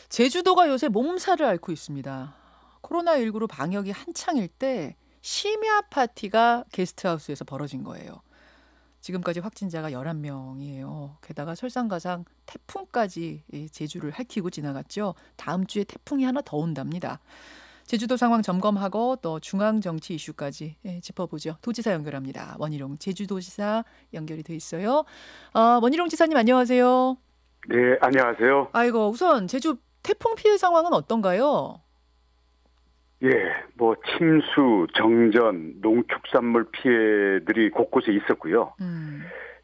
제주도가 요새 몸살을 앓고 있습니다. 코로나19로 방역이 한창일 때 심야 파티가 게스트하우스에서 벌어진 거예요. 지금까지 확진자가 11명이에요. 게다가 설상가상 태풍까지 제주를 핥히고 지나갔죠. 다음 주에 태풍이 하나 더 온답니다. 제주도 상황 점검하고 또 중앙 정치 이슈까지 짚어보죠. 도지사 연결합니다. 원희룡 제주도지사 연결이 돼 있어요. 원희룡 지사님 안녕하세요. 네, 안녕하세요. 아이고, 우선 제주 태풍 피해 상황은 어떤가요? 예, 침수, 정전, 농축산물 피해들이 곳곳에 있었고요.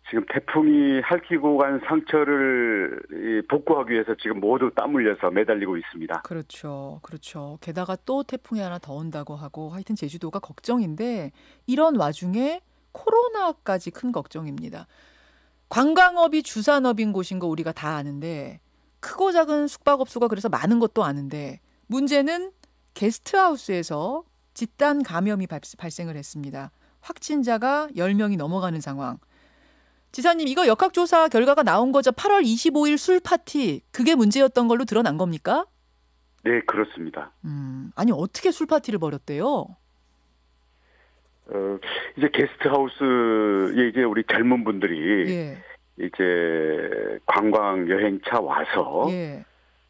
지금 태풍이 핥히고 간 상처를 복구하기 위해서 지금 모두 땀 흘려서 매달리고 있습니다. 그렇죠. 그렇죠. 게다가 또 태풍이 하나 더 온다고 하고 하여튼 제주도가 걱정인데 이런 와중에 코로나까지 큰 걱정입니다. 관광업이 주산업인 곳인 거 우리가 다 아는데 크고 작은 숙박업소가 그래서 많은 것도 아는데 문제는 게스트하우스에서 집단 감염이 발생을 했습니다. 확진자가 10명이 넘어가는 상황. 지사님, 이거 역학조사 결과가 나온 거죠. 8월 25일 술 파티. 그게 문제였던 걸로 드러난 겁니까? 네, 그렇습니다. 아니, 어떻게 술 파티를 벌였대요? 이제 게스트하우스에 이제 우리 젊은 분들이 예. 이제 관광 여행차 와서 예.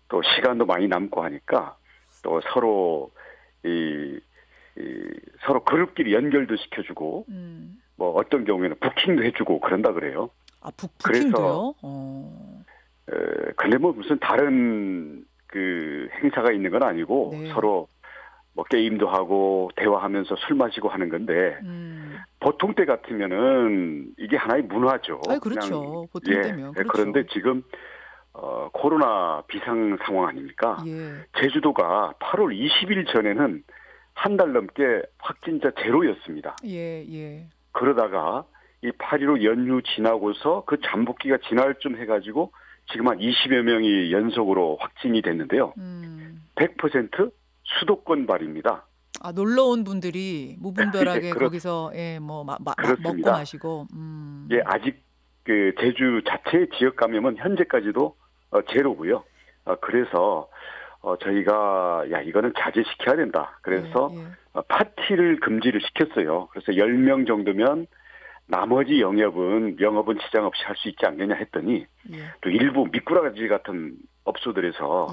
또 시간도 많이 남고 하니까 또 서로 서로 그룹끼리 연결도 시켜주고 어떤 경우에는 부킹도 해주고 그런다 그래요. 아, 부킹도요? 근데 무슨 다른 그 행사가 있는 건 아니고 네. 서로 게임도 하고 대화하면서 술 마시고 하는 건데 보통 때 같으면은 이게 하나의 문화죠. 아, 그렇죠. 보통 때면. 그렇죠. 그런데 지금 코로나 비상 상황 아닙니까? 예. 제주도가 8월 20일 전에는 한 달 넘게 확진자 제로였습니다. 예. 그러다가 이 8.15 연휴 지나고서 그 잠복기가 지날 쯤 해가지고 지금 한 20여 명이 연속으로 확진이 됐는데요. 100% 수도권 발입니다. 아, 놀러 온 분들이 무분별하게 거기서 먹고 마시고. 예, 아직 그 제주 자체의 지역 감염은 현재까지도 제로고요. 그래서 저희가 이거는 자제시켜야 된다. 그래서 파티를 금지를 시켰어요. 그래서 10명 정도면 나머지 영업은 지장 없이 할 수 있지 않겠냐 했더니 또 일부 미꾸라지 같은 업소들에서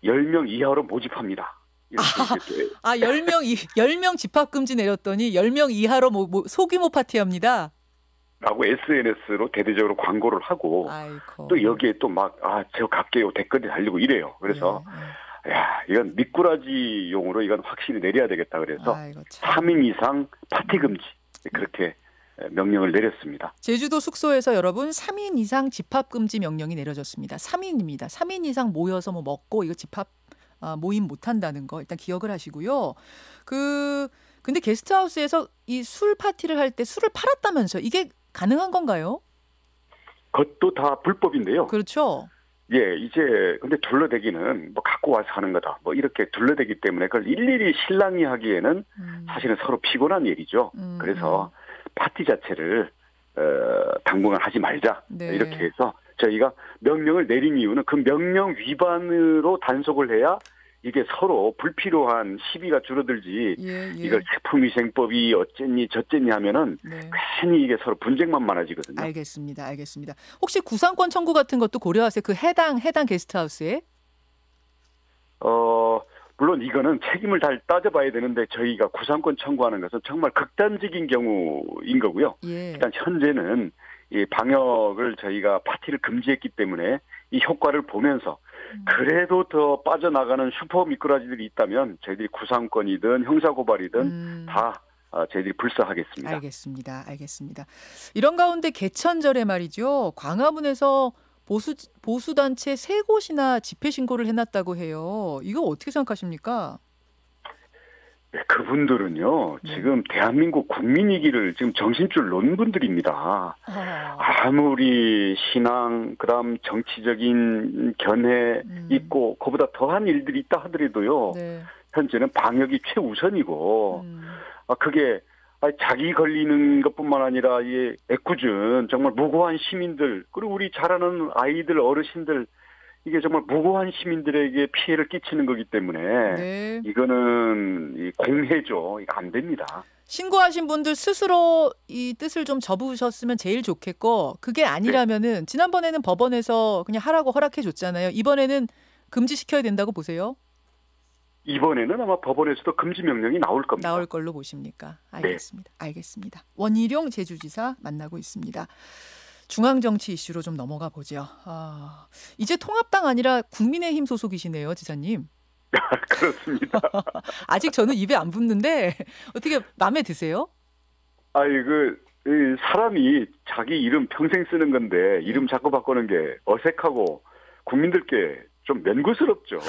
10명 이하로 모집합니다. 10명 집합금지 내렸더니 10명 이하로 소규모 파티합니다. 라고 SNS로 대대적으로 광고를 하고 아이고. 또 여기에 또 저 갈게요 댓글이 달리고 이래요. 그래서 이건 미꾸라지용으로 이건 확실히 내려야 되겠다 그래서 3인 이상 파티 금지 그렇게 명령을 내렸습니다. 제주도 숙소에서 여러분 3인 이상 집합 금지 명령이 내려졌습니다. 3인입니다. 3인 이상 모여서 먹고 이거 집합 모임 못 한다는 거 일단 기억을 하시고요. 근데 게스트하우스에서 이 술 파티를 할 때 술을 팔았다면서 이게 가능한 건가요? 그것도 다 불법인데요. 그렇죠. 예, 이제 근데 둘러대기는 갖고 와서 하는 거다. 이렇게 둘러대기 때문에 그걸 일일이 신랑이 하기에는 사실은 서로 피곤한 일이죠. 그래서 파티 자체를 당분간 하지 말자. 네. 이렇게 해서 저희가 명령을 내린 이유는 그 명령 위반으로 단속을 해야 이게 서로 불필요한 시비가 줄어들지 이걸 식품위생법이 어쨌니 저쨌니 하면은 괜히 이게 서로 분쟁만 많아지거든요. 알겠습니다. 혹시 구상권 청구 같은 것도 고려하세요? 그 해당 게스트하우스에? 물론 이거는 책임을 잘 따져봐야 되는데 저희가 구상권 청구하는 것은 정말 극단적인 경우인 거고요. 일단 현재는 이 방역을 저희가 파티를 금지했기 때문에 이 효과를 보면서 그래도 더 빠져나가는 슈퍼 미꾸라지들이 있다면 저희들이 구상권이든 형사고발이든 다 저희들이 불사하겠습니다. 알겠습니다. 이런 가운데 개천절에 말이죠. 광화문에서 보수단체 3곳이나 집회 신고를 해놨다고 해요. 이거 어떻게 생각하십니까? 네, 그분들은요, 지금 대한민국 국민이기를 지금 정신줄 놓은 분들입니다. 아무리 신앙, 그다음 정치적인 견해 있고, 그보다 더한 일들이 있다 하더라도요, 현재는 방역이 최우선이고, 그게 자기 걸리는 것뿐만 아니라 애꿎은 정말 무고한 시민들, 그리고 우리 자라는 아이들, 어르신들, 이게 정말 무고한 시민들에게 피해를 끼치는 거기 때문에 네. 이거는 공해죠. 이거 안 됩니다. 신고하신 분들 스스로 이 뜻을 좀 접으셨으면 제일 좋겠고 그게 아니라면은 지난번에는 법원에서 그냥 하라고 허락해 줬잖아요. 이번에는 금지시켜야 된다고 보세요? 이번에는 아마 법원에서도 금지 명령이 나올 겁니다. 나올 걸로 보십니까? 알겠습니다. 네. 알겠습니다. 원희룡 제주지사 만나고 있습니다. 중앙정치 이슈로 좀 넘어가 보죠. 이제 통합당 아니라 국민의힘 소속이시네요, 지사님. 그렇습니다. 아직 저는 입에 안 붙는데 어떻게 마음에 드세요? 사람이 자기 이름 평생 쓰는 건데 이름 자꾸 바꾸는 게 어색하고 국민들께 좀 면구스럽죠.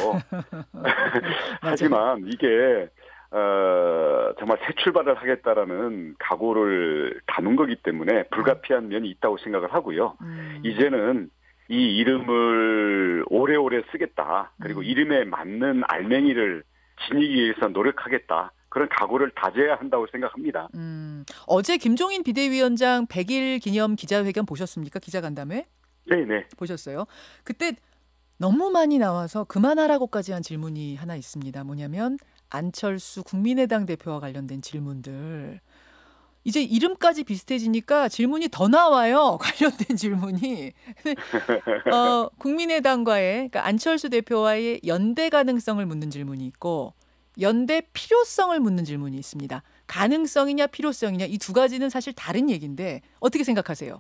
하지만 이게 정말 새 출발을 하겠다라는 각오를 담은 거기 때문에 불가피한 면이 있다고 생각을 하고요. 이제는 이 이름을 오래오래 쓰겠다. 그리고 이름에 맞는 알맹이를 지니기 위해서 노력하겠다. 그런 각오를 다져야 한다고 생각합니다. 어제 김종인 비대위원장 100일 기념 기자회견 보셨습니까? 기자간담회? 네네. 보셨어요? 그때 너무 많이 나와서 그만하라고까지 한 질문이 하나 있습니다. 뭐냐면 안철수 국민의당 대표와 관련된 질문들. 이제 이름까지 비슷해지니까 질문이 더 나와요. 관련된 질문이. 국민의당과의 그러니까 안철수 대표와의 연대 가능성을 묻는 질문이 있고 연대 필요성을 묻는 질문이 있습니다. 가능성이냐 필요성이냐 이 두 가지는 사실 다른 얘기인데 어떻게 생각하세요?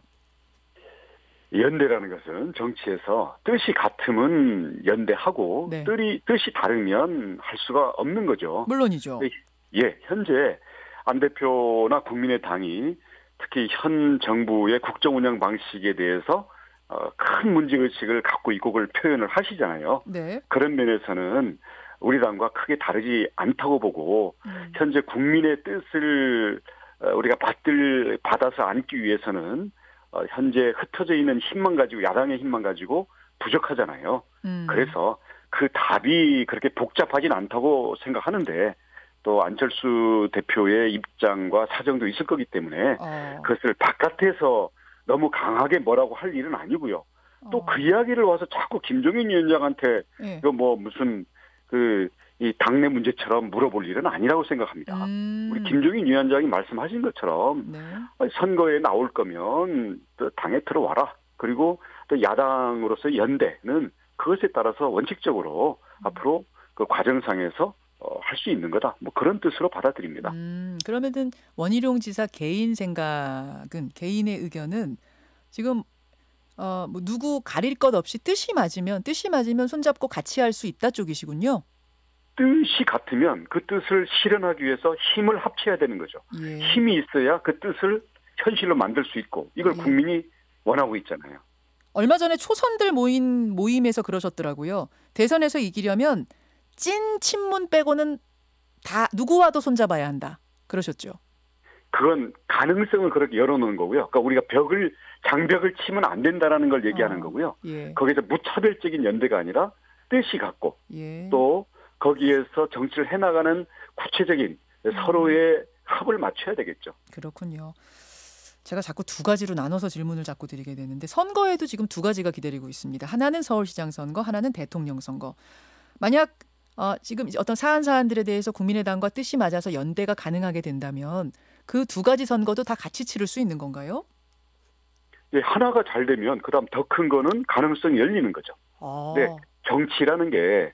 연대라는 것은 정치에서 뜻이 같으면 연대하고 네. 뜻이 다르면 할 수가 없는 거죠. 물론이죠. 예, 현재 안 대표나 국민의당이 특히 현 정부의 국정운영 방식에 대해서 큰 문제의식을 갖고 있고 그걸 표현을 하시잖아요. 네. 그런 면에서는 우리 당과 크게 다르지 않다고 보고 현재 국민의 뜻을 우리가 받아서 안기 위해서는 현재 흩어져 있는 힘만 가지고 야당의 힘만 가지고 부족하잖아요. 그래서 그 답이 그렇게 복잡하진 않다고 생각하는데 또 안철수 대표의 입장과 사정도 있을 거기 때문에 그것을 바깥에서 너무 강하게 뭐라고 할 일은 아니고요. 또 그 이야기를 와서 자꾸 김종인 위원장한테 이거 뭐 무슨 이 당내 문제처럼 물어볼 일은 아니라고 생각합니다. 우리 김종인 위원장이 말씀하신 것처럼 네. 선거에 나올 거면 또 당에 들어와라. 그리고 또 야당으로서 연대는 그것에 따라서 원칙적으로 앞으로 그 과정상에서 할 수 있는 거다. 뭐 그런 뜻으로 받아들입니다. 그러면은 원희룡 지사 개인 생각은 개인의 의견은 지금 뭐 누구 가릴 것 없이 뜻이 맞으면 손잡고 같이 할 수 있다 쪽이시군요. 뜻이 같으면 그 뜻을 실현하기 위해서 힘을 합쳐야 되는 거죠. 예. 힘이 있어야 그 뜻을 현실로 만들 수 있고 이걸 국민이 원하고 있잖아요. 얼마 전에 초선들 모임에서 그러셨더라고요. 대선에서 이기려면 찐 친문 빼고는 다 누구와도 손잡아야 한다. 그러셨죠. 그건 가능성을 그렇게 열어놓는 거고요. 그러니까 우리가 장벽을 치면 안 된다라는 걸 얘기하는 거고요. 예. 거기서 무차별적인 연대가 아니라 뜻이 같고 예. 또 거기에서 정치를 해나가는 구체적인 서로의 합을 맞춰야 되겠죠. 그렇군요. 제가 자꾸 두 가지로 나눠서 질문을 자꾸 드리게 되는데 선거에도 지금 두 가지가 기다리고 있습니다. 하나는 서울시장 선거, 하나는 대통령 선거. 만약 지금 어떤 사안들에 대해서 국민의당과 뜻이 맞아서 연대가 가능하게 된다면 그 두 가지 선거도 다 같이 치를 수 있는 건가요? 네, 하나가 잘 되면 그다음 더 큰 거는 가능성이 열리는 거죠. 네, 정치라는 게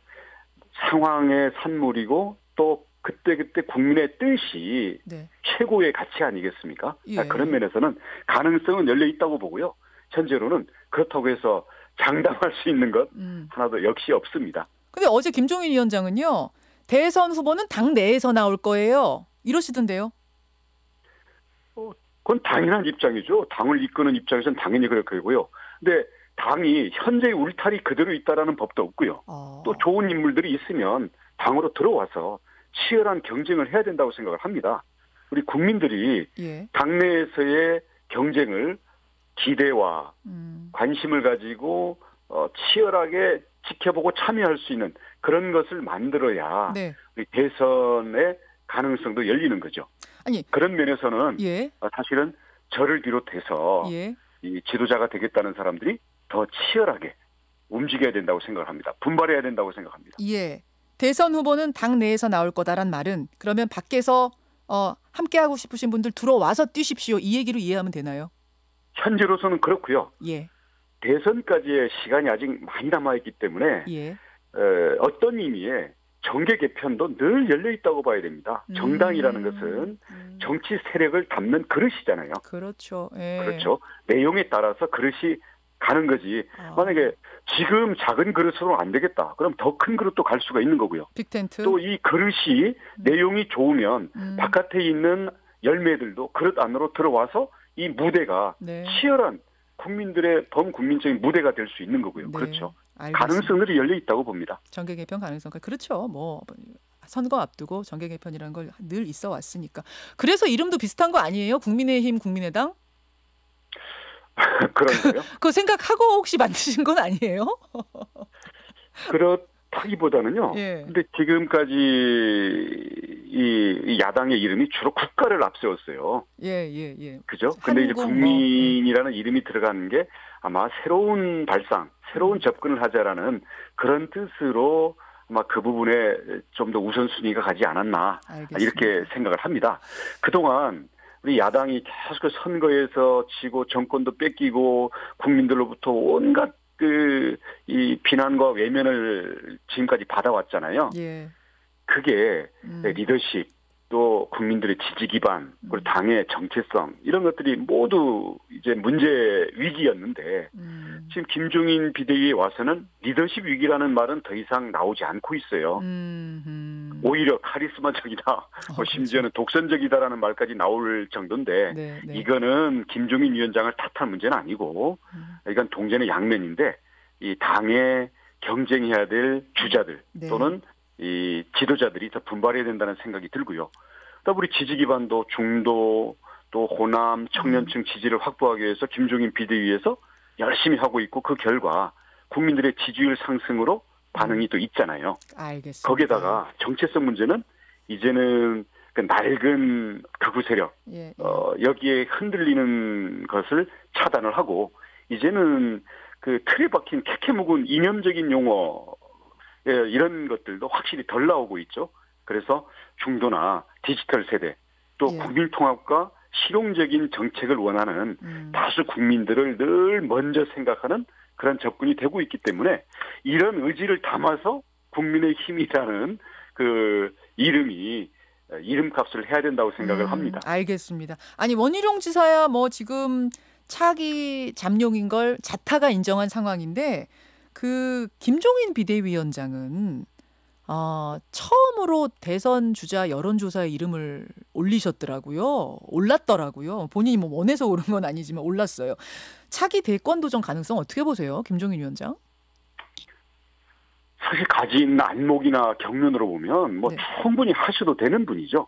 상황의 산물이고 또 그때 국민의 뜻이 네. 최고의 가치 아니겠습니까? 예. 그런 면에서는 가능성은 열려 있다고 보고요. 현재로는 그렇다고 해서 장담할 수 있는 것 하나도 역시 없습니다. 근데 어제 김종인 위원장은요. 대선 후보는 당 내에서 나올 거예요. 이러시던데요. 그건 당연한 입장이죠. 당을 이끄는 입장에서는 당연히 그렇고요. 근데 당이 현재의 울타리 그대로 있다라는 법도 없고요. 또 좋은 인물들이 있으면 당으로 들어와서 치열한 경쟁을 해야 된다고 생각을 합니다. 우리 국민들이 예. 당내에서의 경쟁을 기대와 관심을 가지고 치열하게 지켜보고 참여할 수 있는 그런 것을 만들어야 네. 우리 대선의 가능성도 열리는 거죠. 아니 그런 면에서는 예. 사실은 저를 비롯해서 예. 이 지도자가 되겠다는 사람들이 더 치열하게 움직여야 된다고 생각을 합니다. 분발해야 된다고 생각합니다. 예. 대선 후보는 당 내에서 나올 거다란 말은 그러면 밖에서 함께하고 싶으신 분들 들어와서 뛰십시오. 이 얘기로 이해하면 되나요? 현재로서는 그렇고요. 예. 대선까지의 시간이 아직 많이 남아있기 때문에 예. 어떤 의미의 정계 개편도 늘 열려있다고 봐야 됩니다. 정당이라는 것은 정치 세력을 담는 그릇이잖아요. 그렇죠. 예. 그렇죠. 내용에 따라서 그릇이 가는 거지. 만약에 지금 작은 그릇으로 안 되겠다. 그럼 더 큰 그릇도 갈 수가 있는 거고요. 빅텐트. 또 이 그릇이 내용이 좋으면 바깥에 있는 열매들도 그릇 안으로 들어와서 이 무대가 네. 치열한 국민들의 범국민적인 무대가 될 수 있는 거고요. 네. 그렇죠. 알겠습니다. 가능성들이 열려 있다고 봅니다. 정계 개편 가능성. 그렇죠. 뭐 선거 앞두고 정계 개편이라는 걸 늘 있어 왔으니까. 그래서 이름도 비슷한 거 아니에요? 국민의힘, 국민의당? 그런가요? 그거 생각하고 혹시 만드신 건 아니에요? 그렇다기보다는요. 예. 근데 지금까지 이 야당의 이름이 주로 국가를 앞세웠어요. 예. 그죠? 근데 이제 한국 국민이라는 이름이 들어가는 게 아마 새로운 발상, 새로운 접근을 하자라는 그런 뜻으로 아마 그 부분에 좀 더 우선순위가 가지 않았나. 알겠습니다. 이렇게 생각을 합니다. 그동안 우리 야당이 계속 선거에서 지고 정권도 뺏기고 국민들로부터 온갖 이 비난과 외면을 지금까지 받아왔잖아요. 예. 그게 리더십, 또 국민들의 지지 기반, 그리고 당의 정체성 이런 것들이 모두 이제 문제 위기였는데 지금 김종인 비대위에 와서는 리더십 위기라는 말은 더 이상 나오지 않고 있어요. 오히려 카리스마적이다, 뭐 심지어는 독선적이다라는 말까지 나올 정도인데 네. 이거는 김종인 위원장을 탓할 문제는 아니고 이건 동전의 양면인데 이 당에 경쟁해야 될 주자들 네. 또는 이 지도자들이 더 분발해야 된다는 생각이 들고요. 또 우리 지지 기반도 중도 또 호남 청년층 지지를 확보하기 위해서 김종인 비대위에서 열심히 하고 있고 그 결과 국민들의 지지율 상승으로 반응이 또 있잖아요. 알겠습니다. 거기에다가 정체성 문제는 이제는 그 낡은 극우 세력 예. 여기에 흔들리는 것을 차단을 하고 이제는 그 틀에 박힌 캐캐 묵은 이념적인 용어 이런 것들도 확실히 덜 나오고 있죠. 그래서 중도나 디지털 세대 또 예. 국민통합과 실용적인 정책을 원하는 다수 국민들을 늘 먼저 생각하는 그런 접근이 되고 있기 때문에 이런 의지를 담아서 국민의힘이라는 그 이름이 이름값을 해야 된다고 생각을 합니다. 알겠습니다. 아니 원희룡 지사야 뭐 지금 차기 잠룡인 걸 자타가 인정한 상황인데 그 김종인 비대위원장은 처음으로 대선 주자 여론조사에 이름을 올랐더라고요. 본인이 뭐 원해서 오른 건 아니지만 올랐어요. 차기 대권 도전 가능성 어떻게 보세요, 김종인 위원장? 사실 가진 안목이나 경륜으로 보면 뭐 네. 충분히 하셔도 되는 분이죠.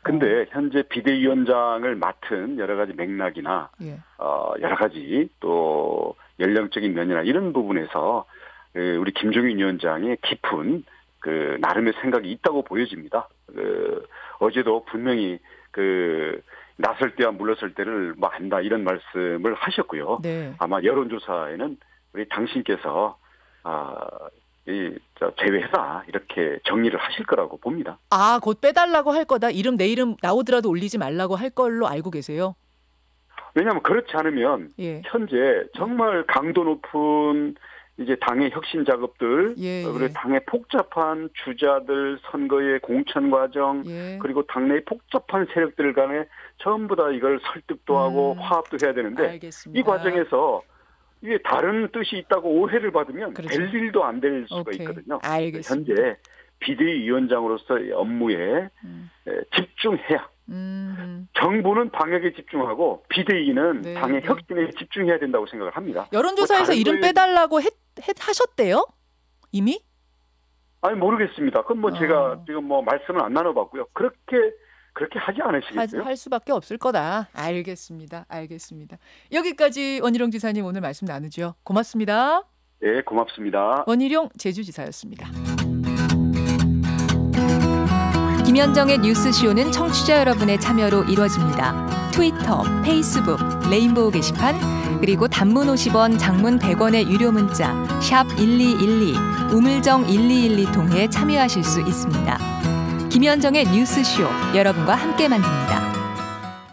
근데 현재 비대위원장을 맡은 여러 가지 맥락이나 예. 여러 가지 또 연령적인 면이나 이런 부분에서 우리 김종인 위원장의 깊은 그 나름의 생각이 있다고 보여집니다. 어제도 분명히 나설 때와 물러설 때를 뭐 한다 이런 말씀을 하셨고요. 네. 아마 여론조사에는 우리 당신께서 제외해라 이렇게 정리를 하실 거라고 봅니다. 곧 빼달라고 할 거다. 내 이름 나오더라도 올리지 말라고 할 걸로 알고 계세요? 왜냐하면 그렇지 않으면 예. 현재 정말 강도 높은 이제 당의 혁신 작업들, 그리고 당의 복잡한 주자들, 선거의 공천 과정, 그리고 당내의 복잡한 세력들 간에 전부 다 이걸 설득도 하고 화합도 해야 되는데 알겠습니다. 이 과정에서 이게 다른 뜻이 있다고 오해를 받으면 그렇죠. 될 일도 안 될 수가 있거든요. 알겠습니다. 현재 비대위원장으로서의 업무에 집중해야. 정부는 방역에 집중하고 비대위는 당의 혁신에 집중해야 된다고 생각을 합니다. 여론조사에서 이름 빼달라고 하셨대요? 이미? 아니 모르겠습니다. 그건 뭐 제가 지금 뭐 말씀을 안 나눠봤고요. 그렇게 하지 않으시겠어요? 할 수밖에 없을 거다. 알겠습니다. 여기까지 원희룡 지사님 오늘 말씀 나누죠. 고맙습니다. 네, 고맙습니다. 원희룡 제주지사였습니다. 김현정의 뉴스쇼는 청취자 여러분의 참여로 이루어집니다. 트위터, 페이스북, 레인보우 게시판, 그리고 단문 50원, 장문 100원의 유료 문자 샵 1212, 우물정 1212 통해 참여하실 수 있습니다. 김현정의 뉴스쇼, 여러분과 함께 만듭니다.